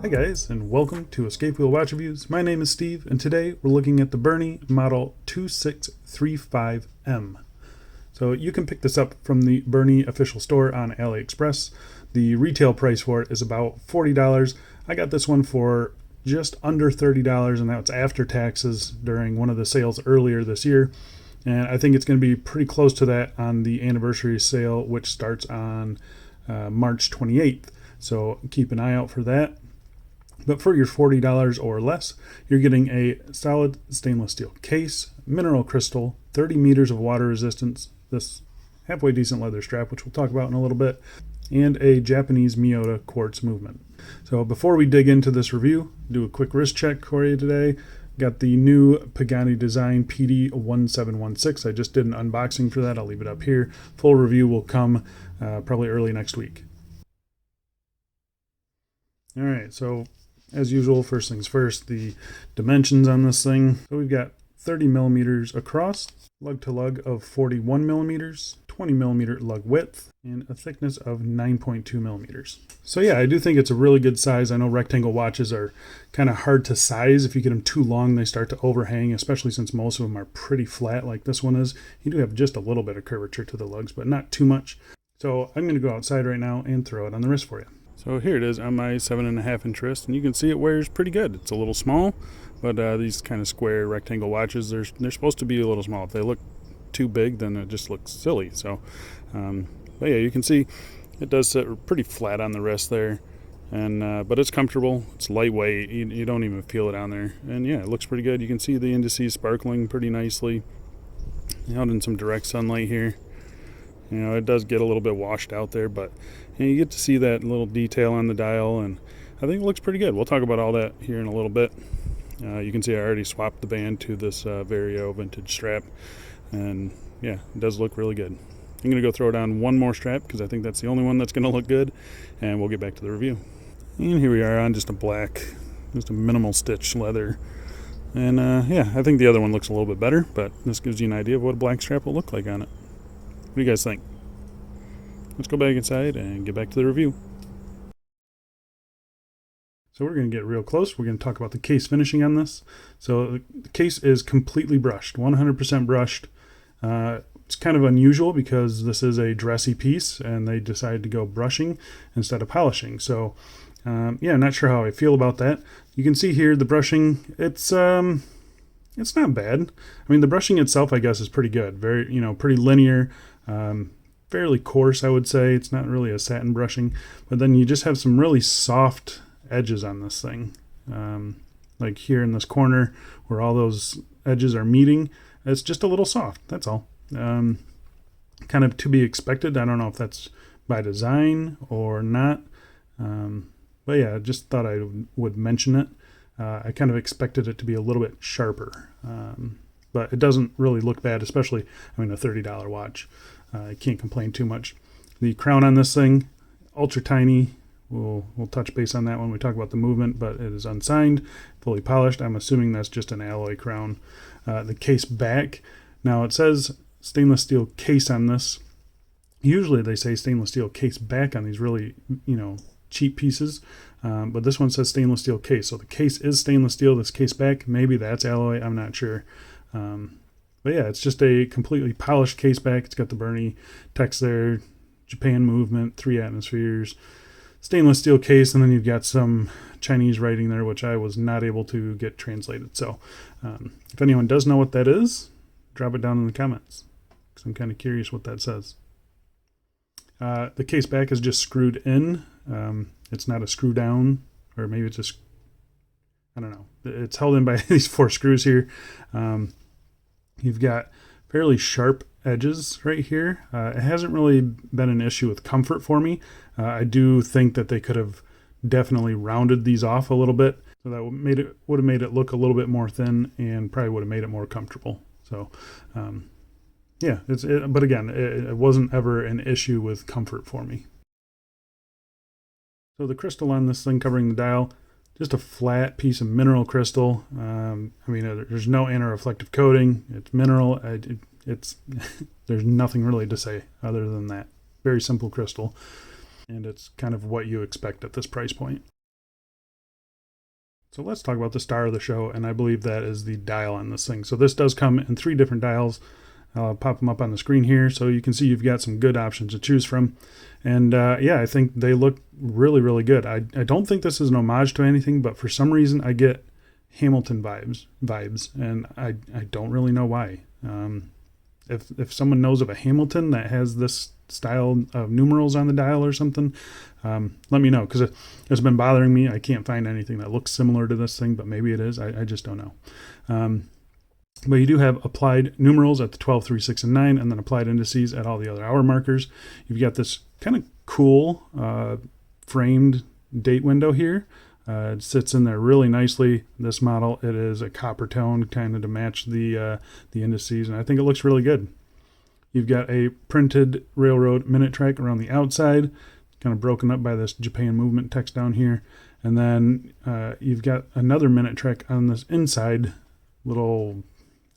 Hi guys, and welcome to Escape Wheel Watch Reviews. My name is Steve, and today we're looking at the Berny model 2635M. So you can pick this up from the Berny official store on AliExpress. The retail price for it is about $40. I got this one for just under $30, and that's after taxes during one of the sales earlier this year. And I think it's going to be pretty close to that on the anniversary sale, which starts on March 28th. So keep an eye out for that. But for your $40 or less, you're getting a solid stainless steel case, mineral crystal, 30 meters of water resistance, this halfway decent leather strap, which we'll talk about in a little bit, and a Japanese Miyota quartz movement. So before we dig into this review, do a quick wrist check for you today. Got the new Pagani Design PD1716. I just did an unboxing for that. I'll leave it up here. Full review will come probably early next week. All right, so as usual, first things first, the dimensions on this thing. So we've got 30 millimeters across, lug to lug of 41 millimeters, 20 millimeter lug width, and a thickness of 9.2 millimeters. So yeah, I do think it's a really good size. I know rectangle watches are kind of hard to size. If you get them too long, they start to overhang, especially since most of them are pretty flat like this one is. You do have just a little bit of curvature to the lugs, but not too much. So I'm going to go outside right now and throw it on the wrist for you. So here it is on my 7.5 inch wrist, and you can see it wears pretty good. It's a little small, but these kind of square rectangle watches, they're supposed to be a little small. If they look too big, then it just looks silly. So, but yeah, you can see it does sit pretty flat on the wrist there, and but it's comfortable. It's lightweight. You don't even feel it on there, and yeah, it looks pretty good. You can see the indices sparkling pretty nicely out in some direct sunlight here. You know, it does get a little bit washed out there, but you get to see that little detail on the dial, and I think it looks pretty good. We'll talk about all that here in a little bit. You can see I already swapped the band to this Vario vintage strap, and yeah, it does look really good. I'm going to go throw down one more strap because I think that's the only one that's going to look good, and we'll get back to the review. And here we are on just a black, just a minimal stitch leather. And yeah, I think the other one looks a little bit better, but this gives you an idea of what a black strap will look like on it. What do you guys think? Let's go back inside and get back to the review. So we're going to get real close. We're going to talk about the case finishing on this. So the case is completely brushed, 100% brushed. It's kind of unusual because this is a dressy piece and they decided to go brushing instead of polishing. So yeah, not sure how I feel about that. You can see here the brushing, it's not bad. I mean, the brushing itself, I guess, is pretty good. Very, pretty linear. Fairly coarse, I would say. It's not really a satin brushing, but then you just have some really soft edges on this thing. Like here in this corner where all those edges are meeting, it's just a little soft, that's all. Kind of to be expected. I don't know if that's by design or not. But yeah, I just thought I would mention it. I kind of expected it to be a little bit sharper. But it doesn't really look bad, especially, a $30 watch. I can't complain too much. The crown on this thing, ultra tiny. We'll touch base on that when we talk about the movement, but it is unsigned, fully polished. I'm assuming that's just an alloy crown. The case back, now it says stainless steel case on this. Usually they say stainless steel case back on these really, cheap pieces, but this one says stainless steel case. So the case is stainless steel, this case back, maybe that's alloy, I'm not sure. But yeah, it's just a completely polished case back. It's got the Berny text there, Japan movement, 3 atmospheres, stainless steel case, and then you've got some Chinese writing there, which I was not able to get translated. So if anyone does know what that is, drop it down in the comments, because I'm kind of curious what that says. The case back is just screwed in. It's not a screw down, or maybe it's just, I don't know. It's held in by these 4 screws here. You've got fairly sharp edges right here. It hasn't really been an issue with comfort for me. I do think that they could have definitely rounded these off a little bit, so that would have made it look a little bit more thin and probably would have made it more comfortable. So yeah, but again, it wasn't ever an issue with comfort for me. So the crystal on this thing covering the dial, just a flat piece of mineral crystal. There's no anti-reflective coating. It's mineral. There's nothing really to say other than that. Very simple crystal, and it's kind of what you expect at this price point. So let's talk about the star of the show, and I believe that is the dial on this thing. So this does come in 3 different dials. I'll pop them up on the screen here so you can see you've got some good options to choose from. And yeah, I think they look really, really good. I don't think this is an homage to anything, but for some reason I get Hamilton vibes, and I don't really know why. If someone knows of a Hamilton that has this style of numerals on the dial or something, let me know, because it's been bothering me. I can't find anything that looks similar to this thing, but maybe it is. I just don't know. But you do have applied numerals at the 12, 3, 6, and 9, and then applied indices at all the other hour markers. You've got this kind of cool framed date window here. It sits in there really nicely. This model, it is a copper tone kind of to match the indices, and I think it looks really good. You've got a printed railroad minute track around the outside, kind of broken up by this Japan movement text down here. And then you've got another minute track on this inside little,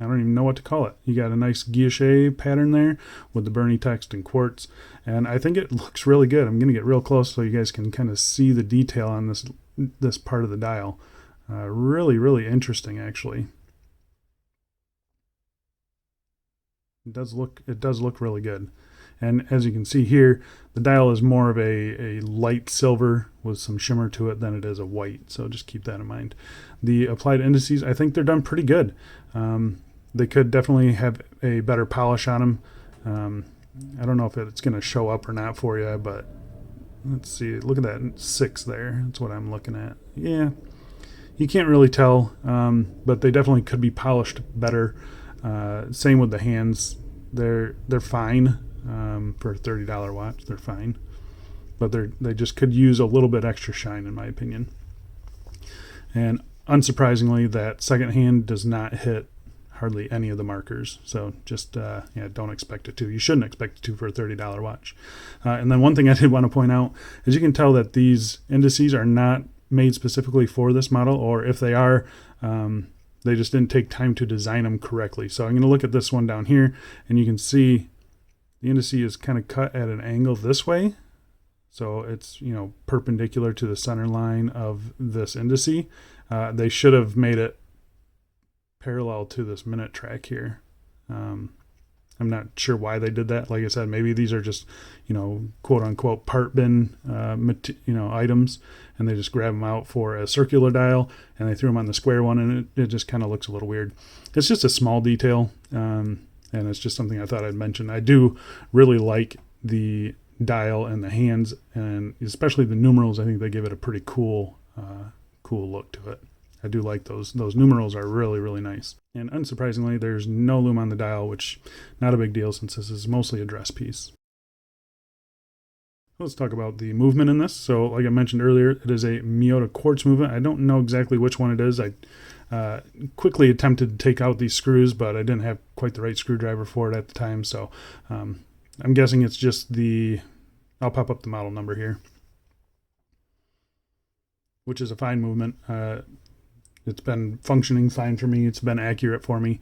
I don't even know what to call it. You got a nice guilloche pattern there with the Berny text and quartz. And I think it looks really good. I'm going to get real close so you guys can kind of see the detail on this part of the dial. Really, really interesting, actually. It does look really good. And as you can see here, the dial is more of a light silver with some shimmer to it than it is a white. So just keep that in mind. The applied indices, I think they're done pretty good. They could definitely have a better polish on them. I don't know if it's going to show up or not for you, but let's see. Look at that 6 there. That's what I'm looking at. Yeah, you can't really tell, but they definitely could be polished better. Same with the hands. They're fine for a $30 watch. They're fine, but they just could use a little bit extra shine, in my opinion. And unsurprisingly, that second hand does not hit hardly any of the markers. So just yeah, don't expect it to. You shouldn't expect it to for a $30 watch. And then one thing I did want to point out is you can tell that these indices are not made specifically for this model, or if they are, they just didn't take time to design them correctly. So I'm going to look at this one down here, and you can see the indice is kind of cut at an angle this way. So it's, you know, perpendicular to the center line of this indice. They should have made it parallel to this minute track here. I'm not sure why they did that. Like I said, maybe these are just, you know, quote unquote part bin, items, and they just grab them out for a circular dial and they threw them on the square one, and it just kind of looks a little weird. It's just a small detail, and it's just something I thought I'd mention. I do really like the dial and the hands, and especially the numerals. I think they give it a pretty cool look to it. I do like those. Those numerals are really, really nice. And unsurprisingly, there's no loom on the dial, which not a big deal since this is mostly a dress piece. Let's talk about the movement in this. So like I mentioned earlier, it is a Miyota quartz movement. I don't know exactly which one it is. I quickly attempted to take out these screws, but I didn't have quite the right screwdriver for it at the time. So I'm guessing it's just I'll pop up the model number here, which is a fine movement. It's been functioning fine for me. It's been accurate for me.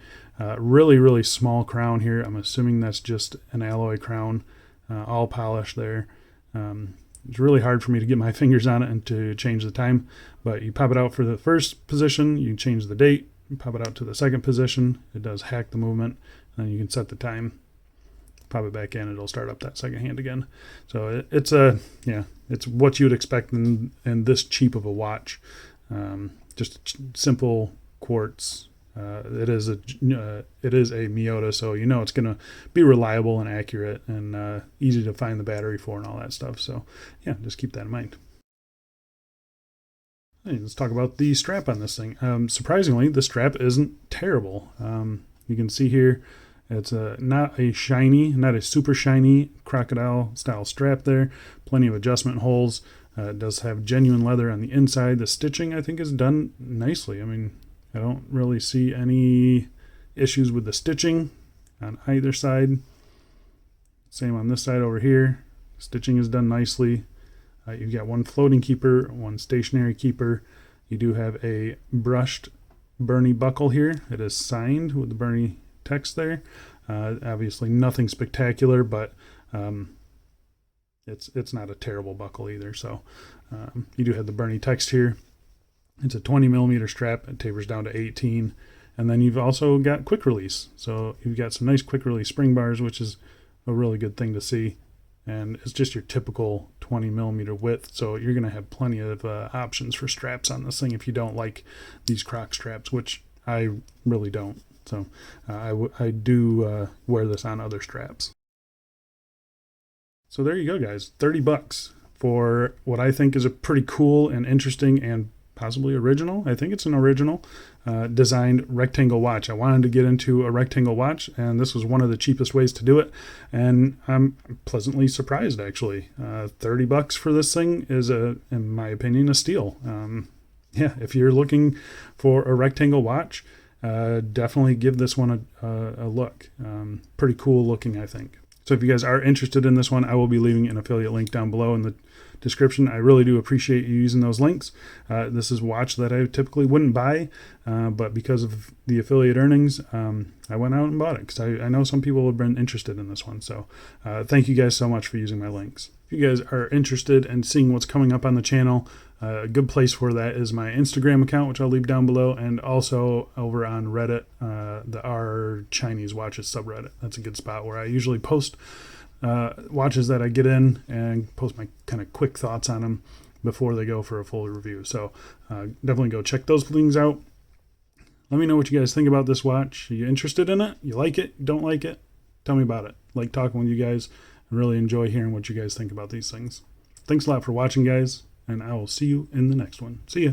Really, really small crown here. I'm assuming that's just an alloy crown, all polished there. It's really hard for me to get my fingers on it and to change the time, but you pop it out for the first position, you change the date, you pop it out to the second position, it does hack the movement, and then you can set the time, pop it back in, it'll start up that second hand again. So it's what you'd expect in this cheap of a watch. Just simple quartz. It is a Miyota, so you know it's going to be reliable and accurate and easy to find the battery for and all that stuff. So yeah, just keep that in mind. Hey, let's talk about the strap on this thing. Surprisingly, the strap isn't terrible. You can see here, it's not a super shiny crocodile style strap there. Plenty of adjustment holes. It does have genuine leather on the inside. The stitching, I think, is done nicely. I mean, I don't really see any issues with the stitching on either side. Same on this side over here. Stitching is done nicely. You've got one floating keeper, one stationary keeper. You do have a brushed Berny buckle here. It is signed with the Berny text there. Obviously nothing spectacular, but it's not a terrible buckle either. So you do have the Berny text here. It's a 20 millimeter strap. It tapers down to 18. And then you've also got quick release. So you've got some nice quick release spring bars, which is a really good thing to see. And it's just your typical 20 millimeter width. So you're going to have plenty of options for straps on this thing if you don't like these Croc straps, which I really don't. So I do wear this on other straps. So there you go, guys. $30 for what I think is a pretty cool and interesting and possibly original. I think it's an original designed rectangle watch. I wanted to get into a rectangle watch, and this was one of the cheapest ways to do it. And I'm pleasantly surprised, actually. $30 for this thing is, in my opinion, a steal. Yeah, if you're looking for a rectangle watch, definitely give this one a look. Pretty cool looking, I think. So if you guys are interested in this one, I will be leaving an affiliate link down below in the description. I really do appreciate you using those links. This is a watch that I typically wouldn't buy, but because of the affiliate earnings, I went out and bought it because I know some people have been interested in this one. So thank you guys so much for using my links. If you guys are interested in seeing what's coming up on the channel, a good place for that is my Instagram account, which I'll leave down below, and also over on Reddit, the R Chinese Watches subreddit. That's a good spot where I usually post watches that I get in and post my kind of quick thoughts on them before they go for a full review. So definitely go check those things out. Let me know what you guys think about this watch. Are you interested in it? You like it? Don't like it? Tell me about it. Like talking with you guys. I really enjoy hearing what you guys think about these things. Thanks a lot for watching, guys, and I will see you in the next one. See ya.